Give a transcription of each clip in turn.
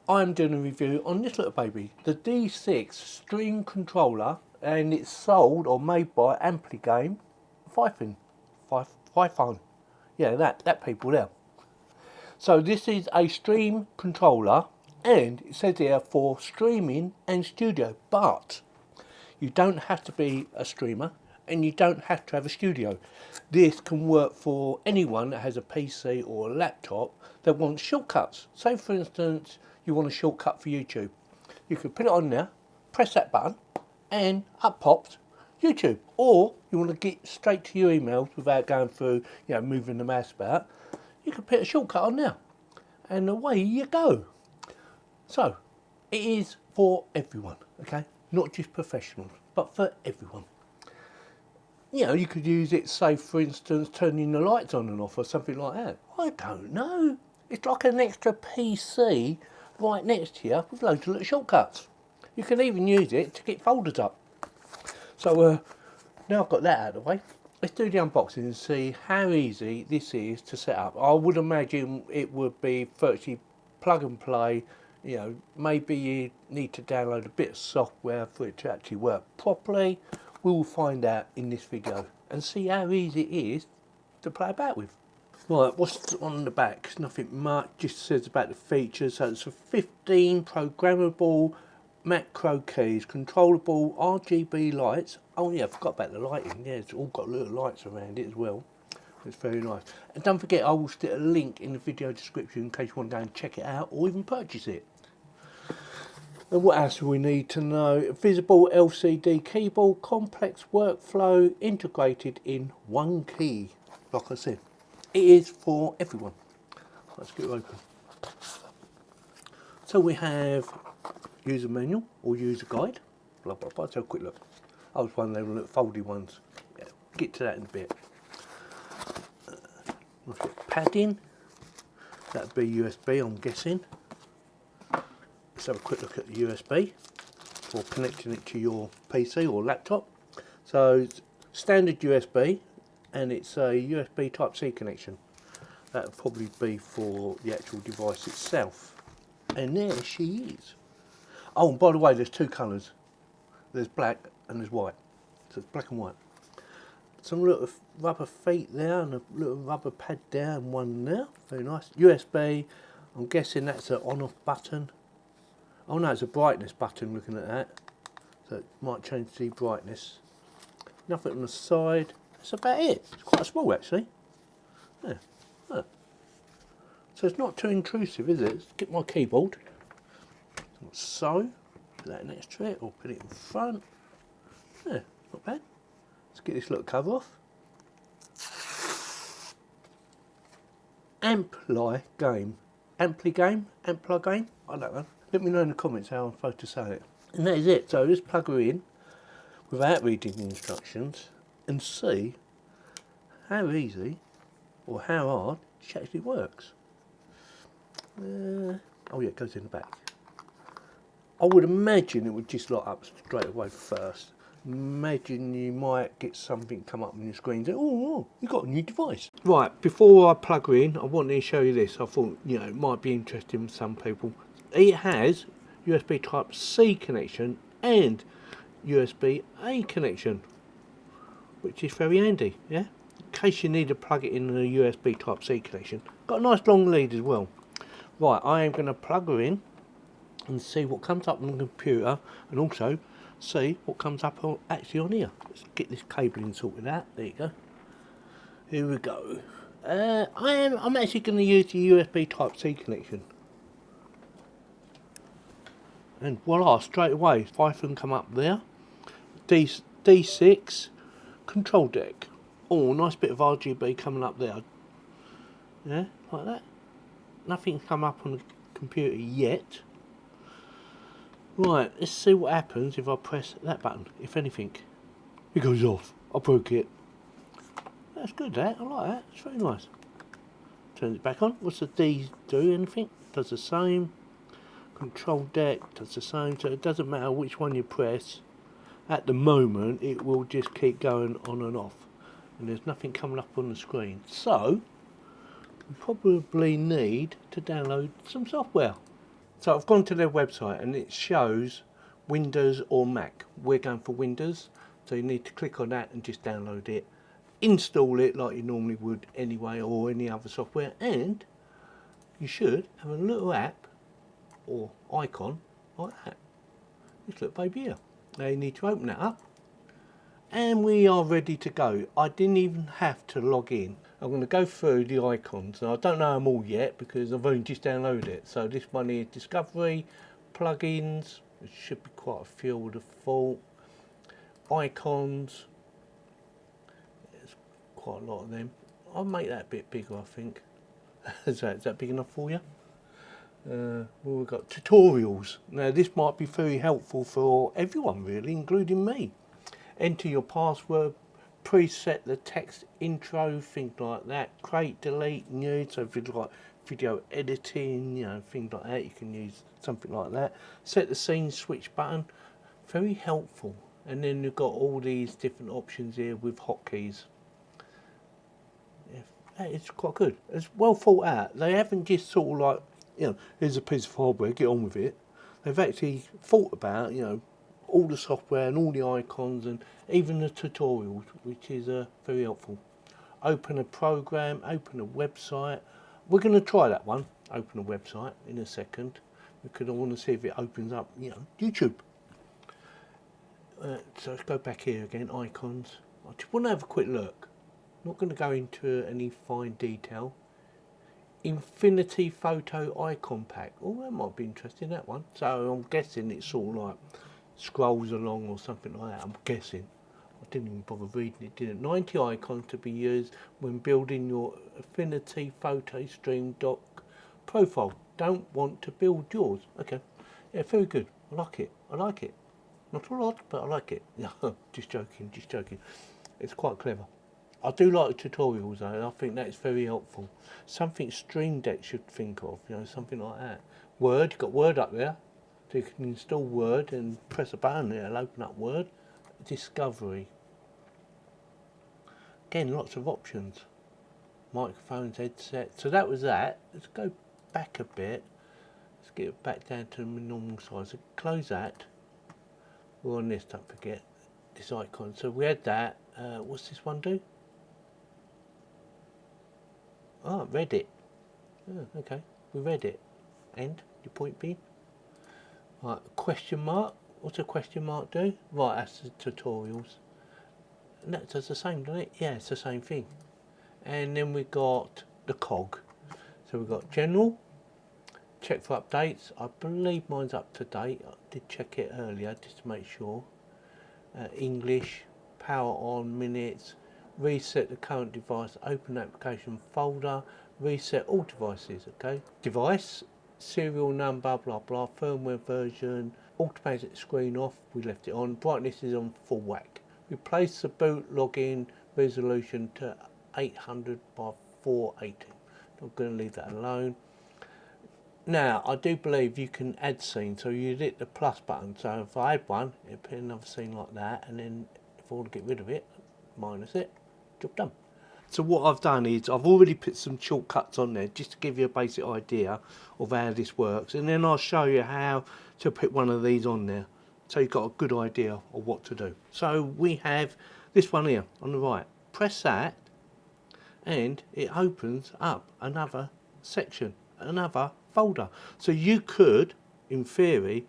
I'm doing a review on this little baby, the D6 string controller, and it's sold or made by AmpliGame, FIFINE. Yeah, that people there. So this is a stream controller, and it says here for streaming and studio, but you don't have to be a streamer and you don't have to have a studio. This can work for anyone that has a PC or a laptop that wants shortcuts. Say for instance, you want a shortcut for YouTube. You could put it on there, press that button, and up pops YouTube. Or you want to get straight to your emails without going through, moving the mouse about. You can put a shortcut on there, and away you go. So, it is for everyone, okay? Not just professionals, but for everyone. You could use it, say, for instance, turning the lights on and off or something like that. I don't know. It's like an extra PC right next to you with loads of little shortcuts. You can even use it to get folders up. So, now I've got that out of the way, let's do the unboxing and see how easy this is to set up. I would imagine it would be virtually plug and play. Maybe you need to download a bit of software for it to actually work properly. We'll find out in this video and see how easy it is to play about with. Right, what's on the back? Nothing much, just says about the features. So it's a 15 programmable macro keys, controllable RGB lights. Oh yeah, I forgot about the lighting. Yeah, it's all got little lights around it as well. It's very nice. And don't forget, I will stick a link in the video description in case you want to go and check it out or even purchase it. And what else do we need to know? Visible LCD keyboard, complex workflow, integrated in one key. Like I said, it is for everyone. Let's get it open. So we have user manual or user guide. Blah blah blah. Let's have a quick look. I was one of them little foldy ones. Yeah, get to that in a bit. Look at padding. That'd be USB, I'm guessing. Let's have a quick look at the USB for connecting it to your PC or laptop. So it's standard USB, and it's a USB Type-C connection. That would probably be for the actual device itself. And there she is. Oh, and by the way, there's two colours. There's black and there's white. So it's black and white. Some little rubber feet there and a little rubber pad there and one there. Very nice. USB, I'm guessing that's an on-off button. Oh no, it's a brightness button looking at that. So it might change the brightness. Nothing on the side. That's about it. It's quite small actually. Yeah. Yeah. So it's not too intrusive, is it? Let's get my keyboard. So, put that next to it or put it in front. Yeah, not bad. Let's get this little cover off. AmpliGame. AmpliGame? AmpliGame? I don't know. Let me know in the comments how I'm supposed to say it. And that is it. So just plug her in without reading the instructions and see how easy or how hard she actually works. Oh yeah, it goes in the back. I would imagine it would just light up straight away first. Imagine you might get something come up on your screen and say, oh, you got a new device. Right, before I plug her in, I wanted to show you this. I thought, it might be interesting for some people. It has USB Type-C connection and USB-A connection, which is very handy, yeah? In case you need to plug it in a USB Type-C connection. Got a nice long lead as well. Right, I am going to plug her in and see what comes up on the computer, and also see what comes up actually on here. Let's get this cabling sorted out. There you go. Here we go. I'm actually going to use the USB Type-C connection. And voila, straight away, FIFINE come up there. D6 control deck. Oh, nice bit of RGB coming up there. Yeah, like that. Nothing's come up on the computer yet. Right, let's see what happens if I press that button. If anything, it goes off. I broke it. That's good, that. I like that. It's very nice. Turn it back on. What's the D do? Anything? Does the same. Control deck does the same. So it doesn't matter which one you press. At the moment, it will just keep going on and off. And there's nothing coming up on the screen. So, we probably need to download some software. So I've gone to their website and it shows Windows or Mac. We're going for Windows, so you need to click on that and just download it, install it like you normally would anyway, or any other software, and you should have a little app or icon like that. This little baby here. Now you need to open that up, and we are ready to go. I didn't even have to log in. I'm going to go through the icons. Now, I don't know them all yet because I've only just downloaded it. So this one is Discovery, Plugins, there should be quite a few with default, icons, there's quite a lot of them. I'll make that a bit bigger, I think. Is that big enough for you? Well, we've got tutorials. Now this might be very helpful for everyone really, including me. Enter your password, preset the text intro, things like that. Create, delete, new. So if you like video editing, you know, things like that, you can use something like that. Set the scene switch button, very helpful. And then you've got all these different options here with hotkeys. Yeah, it's quite good. It's well thought out. They haven't just sort of like, you know, here's a piece of hardware, get on with it. They've actually thought about, you know, all the software and all the icons and even the tutorials, which is very helpful. Open a program, open a website. We're going to try that one, open a website, in a second, because I want to see if it opens up, you know, YouTube. So let's go back here again, icons. I just want to have a quick look. Not going to go into any fine detail. Infinity photo icon pack. Oh, that might be interesting, that one. So I'm guessing it's sort of like scrolls along or something like that. I'm guessing. I didn't even bother reading it, didn't. 90 icons to be used when building your Affinity Photo Stream doc profile. Don't want to build yours. Okay. Yeah, very good. I like it. I like it. Not a lot, but I like it. Just joking, just joking. It's quite clever. I do like the tutorials though. I think that's very helpful. Something Stream Deck should think of, you know, something like that. Word, you've got Word up there. So you can install Word and press a button there, it'll open up Word. Discovery. Again, lots of options. Microphones, headset. So that was that. Let's go back a bit. Let's get it back down to the normal size. So close that. We're on this, don't forget. This icon. So we had that. What's this one do? Oh, read it. Oh, okay. We read it. And your point being? Right, question mark. What's a question mark do? Right, that's the tutorials. And that does the same, doesn't it? Yeah, it's the same thing. And then we got the cog. So we've got general, check for updates. I believe mine's up to date. I did check it earlier just to make sure. English, power on, minutes, reset the current device, open application folder, reset all devices, okay? Device, serial number, blah blah, firmware version, automatic screen off, we left it on, brightness is on full whack. Replace the boot login resolution to 800 by 480. I'm going to leave that alone. Now, I do believe you can add scenes, so you hit the plus button. So if I add one, it'll put another scene like that, and then if I want to get rid of it, minus it, job done. So what I've done is I've already put some shortcuts on there just to give you a basic idea of how this works, and then I'll show you how to put one of these on there, so you've got a good idea of what to do. So we have this one here on the right. Press that, and it opens up another section, another folder. So you could, in theory,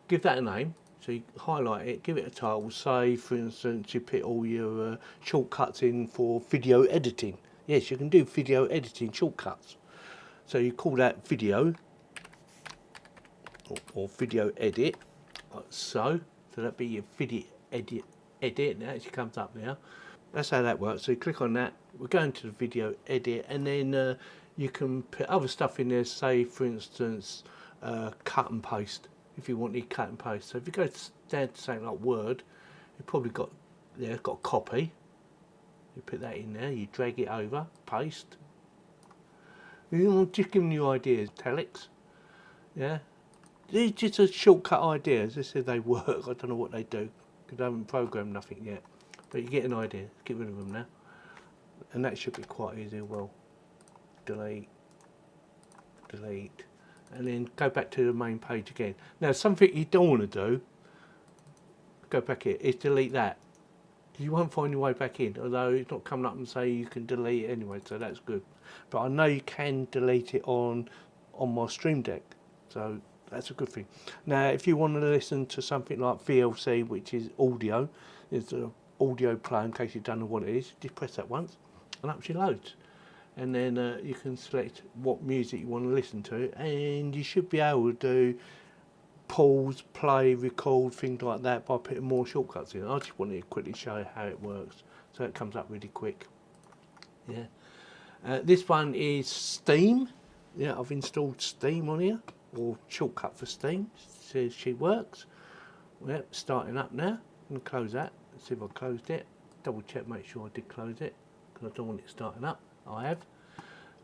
give that a name. So you highlight it, give it a title. Say, for instance, you put all your shortcuts in for video editing. Yes, you can do video editing shortcuts. So you call that video or video edit, like so. So that'd be your video edit. And it actually comes up there. That's how that works. So you click on that. We're going to the video edit, and then you can put other stuff in there. Say, for instance, cut and paste. If you want to cut and paste. So if you go down to something like Word, you've probably got there, got copy. You put that in there, you drag it over, paste. I'm just giving you ideas, italics. Yeah. These are just a shortcut ideas. This is they work. I don't know what they do, because I haven't programmed nothing yet. But you get an idea. Get rid of them now. And that should be quite easy. Well, delete, delete. and then go back to the main page again. Now something you don't want to do, go back here, is delete that. You won't find your way back in, although it's not coming up and say you can delete it anyway, so that's good. But I know you can delete it on my Stream Deck, so that's a good thing. Now if you want to listen to something like VLC, which is audio, it's an audio player in case you don't know what it is, just press that once and up she loads. And then you can select what music you want to listen to, and you should be able to do pause, play, record, things like that by putting more shortcuts in. I just wanted to quickly show you how it works, so it comes up really quick. Yeah. This one is Steam. Yeah, I've installed Steam on here, or shortcut for Steam. It says she works. Yep, starting up now. I'm going to close that. Let's see if I closed it. Double check, make sure I did close it, because I don't want it starting up. I have.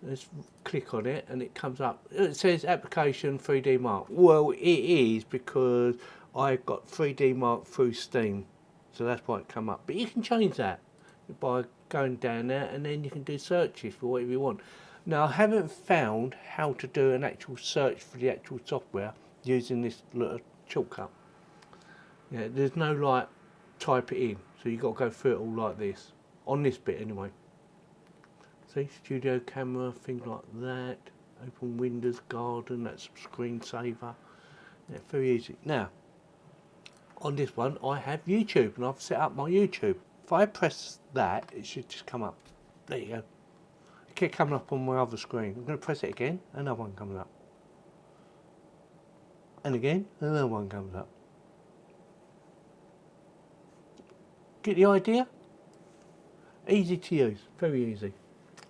Let's click on it and it comes up. It says application 3D Mark. Well, it is because I got 3D Mark through Steam, so that's why it come up. But you can change that by going down there, and then you can do searches for whatever you want. Now I haven't found how to do an actual search for the actual software using this little shortcut. Yeah, there's no like type it in, so you've got to go through it all like this on this bit anyway. See, studio camera, things like that. Open Windows, Garden, that's screensaver. Yeah, very easy. Now, on this one, I have YouTube, and I've set up my YouTube. If I press that, it should just come up. There you go. It kept coming up on my other screen. I'm going to press it again, another one comes up. And again, another one comes up. Get the idea? Easy to use, very easy.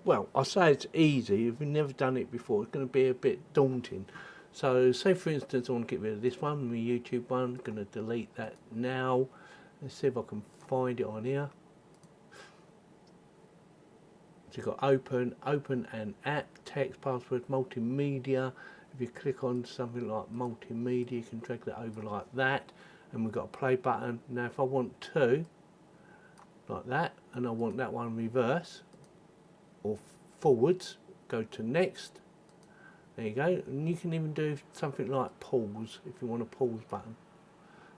Well, I say it's easy. If you've never done it before, it's going to be a bit daunting. So, say for instance, I want to get rid of this one, my YouTube one. I'm going to delete that now. Let's see if I can find it on here. So you've got open and app, text, password, multimedia. If you click on something like multimedia, you can drag that over like that. And we've got a play button. Now, if I want to, like that, and I want that one reverse, or forwards, go to next. There you go, and you can even do something like pause if you want a pause button.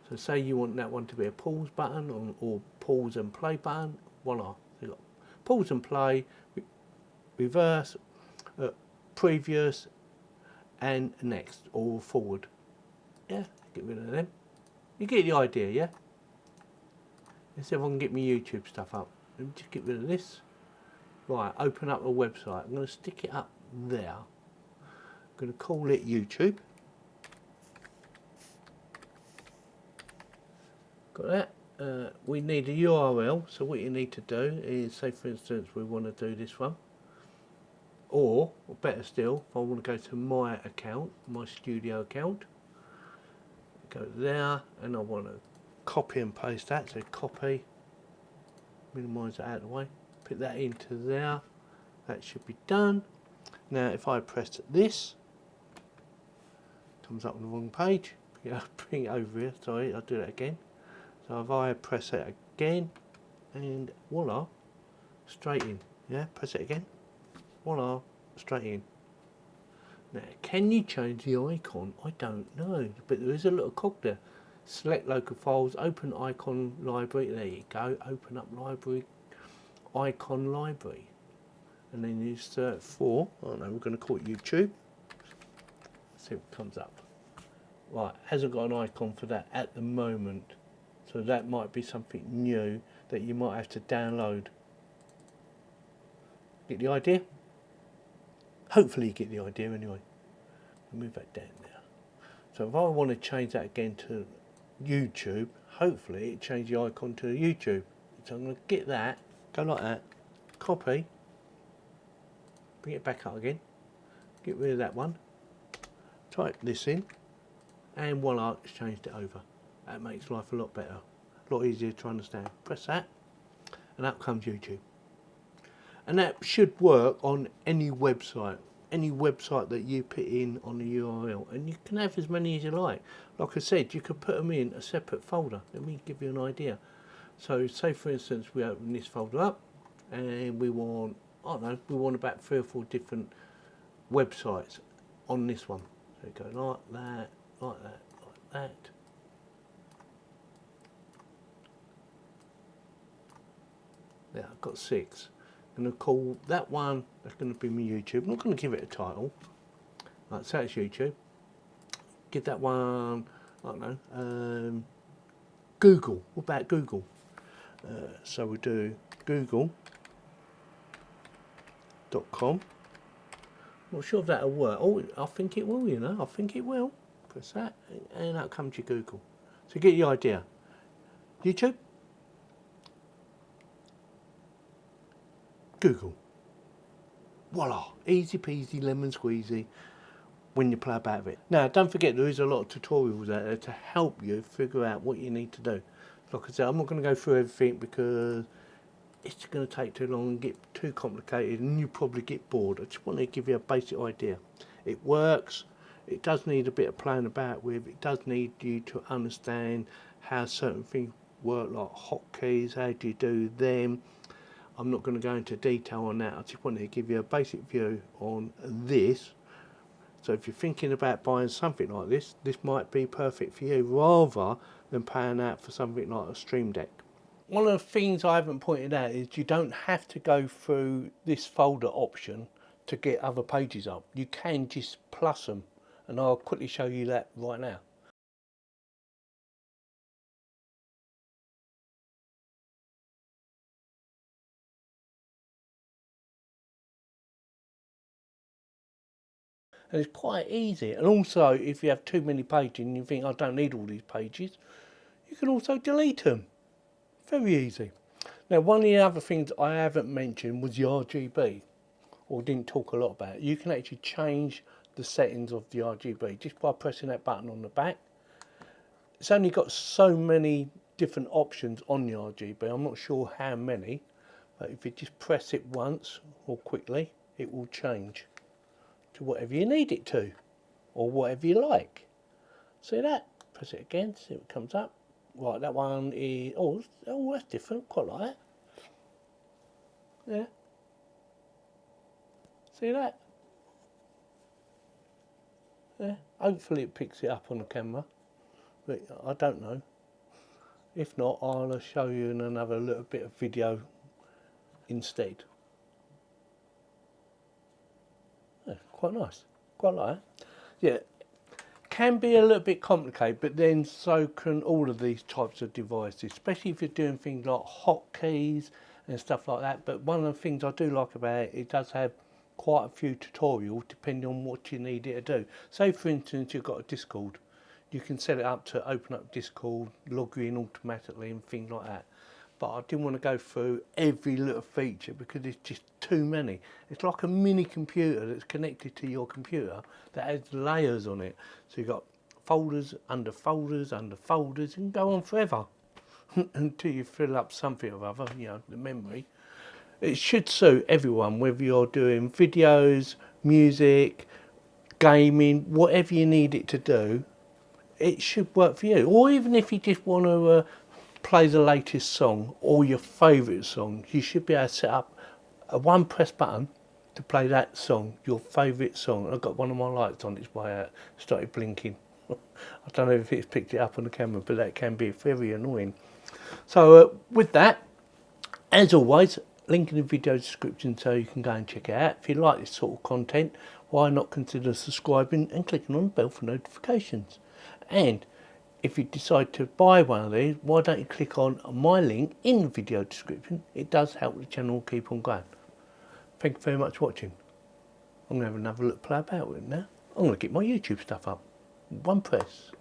So say you want that one to be a pause button, or pause and play button, voila. So you've got pause and play, reverse, previous, and next, or forward. Yeah, get rid of them. You get the idea, yeah? Let's see if I can get my YouTube stuff up. Let me just get rid of this. Right, open up a website. I'm going to stick it up there. I'm going to call it YouTube. Got that. We need a URL, so what you need to do is, say for instance we want to do this one. Or better still, if I want to go to my account, my studio account, go there, and I want to copy and paste that, so copy, minimise that out of the way. Put that into there. That should be done. Now if I press this, comes up on the wrong page. Bring it over here, sorry, I'll do that again. So if I press it again, and voila, straight in. Yeah, press it again. Voila, straight in. Now can you change the icon? I don't know, but there is a little cog there. Select local files, open icon library, there you go, open up library, icon library, and then you search for, oh no, we're going to call it YouTube. Let's see what comes up. Right, hasn't got an icon for that at the moment, so that might be something new that you might have to download. Get the idea? Hopefully you get the idea anyway. I'll move that down now. So if I want to change that again to YouTube, hopefully it changes the icon to YouTube. So I'm going to get that, go like that, copy, bring it back up again, get rid of that one, type this in, and voila, it's changed it over. That makes life a lot better, a lot easier to understand. Press that, and up comes YouTube. And that should work on any website that you put in on the URL, and you can have as many as you like. Like I said, you could put them in a separate folder. Let me give you an idea. So say for instance we open this folder up, and we want, I don't know, we want about 3 or 4 different websites on this one. So we go like that, like that, like that. Yeah, I've got 6. I'm going to call that one, that's going to be my YouTube. I'm not going to give it a title. Right, so it's YouTube. Give that one, I don't know, Google. What about Google? So we do google.com. Not sure if that'll work. Oh, I think it will, you know. I think it will. Press that, and that'll come to Google. So get the idea. YouTube. Google. Voila. Easy peasy, lemon squeezy when you play about with it. Now, don't forget there is a lot of tutorials out there to help you figure out what you need to do. Like I said, I'm not going to go through everything because it's going to take too long and get too complicated and you probably get bored. I just want to give you a basic idea. It works. It does need a bit of playing about with. It does need you to understand how certain things work, like hotkeys, how do you do them. I'm not going to go into detail on that. I just wanted to give you a basic view on this. So if you're thinking about buying something like this, this might be perfect for you rather than paying out for something like a Stream Deck. One of the things I haven't pointed out is you don't have to go through this folder option to get other pages up. You can just plus them, and I'll quickly show you that right now. And it's quite easy. And also, if you have too many pages and you think I don't need all these pages, you can also delete them. Very easy. Now, one of the other things I haven't mentioned was the RGB, or didn't talk a lot about. You can actually change the settings of the RGB just by pressing that button on the back. It's only got so many different options on the RGB. I'm not sure how many, but if you just press it once or quickly, it will change to whatever you need it to, or whatever you like. See that? Press it again, see what comes up. Right, that one is, oh that's different, quite like that. Yeah. See that? Yeah. Hopefully it picks it up on the camera, but I don't know. If not, I'll show you in another little bit of video instead. Yeah, quite nice. Quite like that. Yeah. Can be a little bit complicated, but then so can all of these types of devices, especially if you're doing things like hotkeys and stuff like that. But one of the things I do like about it, it does have quite a few tutorials depending on what you need it to do. Say for instance you've got a Discord, you can set it up to open up Discord, log you in automatically and things like that. But I didn't want to go through every little feature because it's just too many. It's like a mini computer that's connected to your computer that has layers on it. So you've got folders under folders under folders, and go on forever until you fill up something or other, you know, the memory. It should suit everyone, whether you're doing videos, music, gaming, whatever you need it to do, it should work for you. Or even if you just want to play the latest song or your favourite song, you should be able to set up a one press button to play that song, your favourite song. I've got one of my lights on its way out, started blinking. I don't know if it's picked it up on the camera, but that can be very annoying. So with that, as always, link in the video description so you can go and check it out. If you like this sort of content, why not consider subscribing and clicking on the bell for notifications. And if you decide to buy one of these, why don't you click on my link in the video description. It does help the channel keep on going. Thank you very much for watching. I'm going to have another look play about with it now. I'm going to get my YouTube stuff up. One press.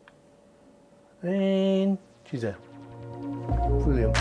And she's there. Brilliant.